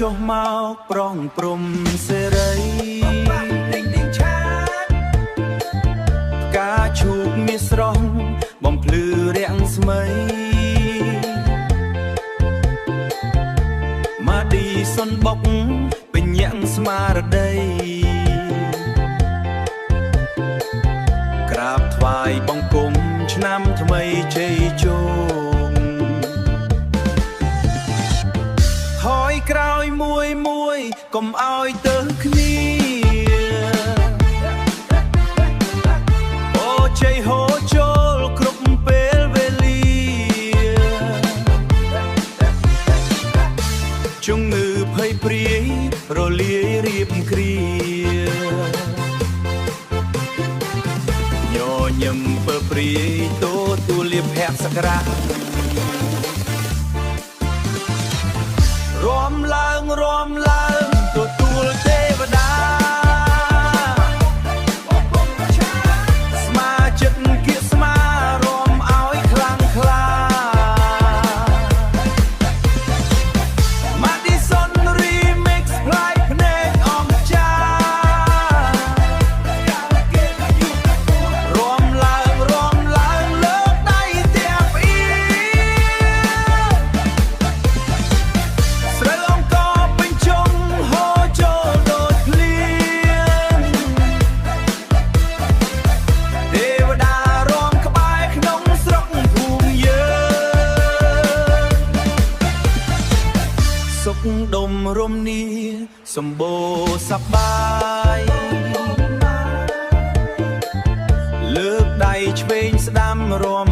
ចុះមកប្រងព្រំសេរីការឈូកមាសស្រស់បំភ្លឺរាំងស្មីម៉ាឌីសុនបុកបញ្ញាំងស្មារតីក្រាបថ្វាយបង្គំឆ្នាំថ្មីជ័យជោគថយក្រោយមួយកុំឲ្យទៅគ្នាអូជ័យហូរចូលគ្រប់ពេលវេលាជំងឺភ័យព្រាយរលាយរៀបគ្រាញញឹមពើព្រាយទទួលលៀបភក្ត្រសក្ការៈរាំឡើងទទួលទេវតាស្មាចិត្តគៀកស្មារាំឲ្យខ្លាំងក្លាម៉ាឌីសុនរីមិកซ์ផ្លាយភ្នែកអមចារាំឡើងលើកដៃទាំងពីរស្រូវអង្គពេញជុំហូរចូលដូចភ្លៀងទេវតារាំក្បែរក្នុងស្រុកភូមិយើងសុខដុមរមនាសម្បូរសប្បាយលើកដៃឆ្វេងស្ដាំរាំ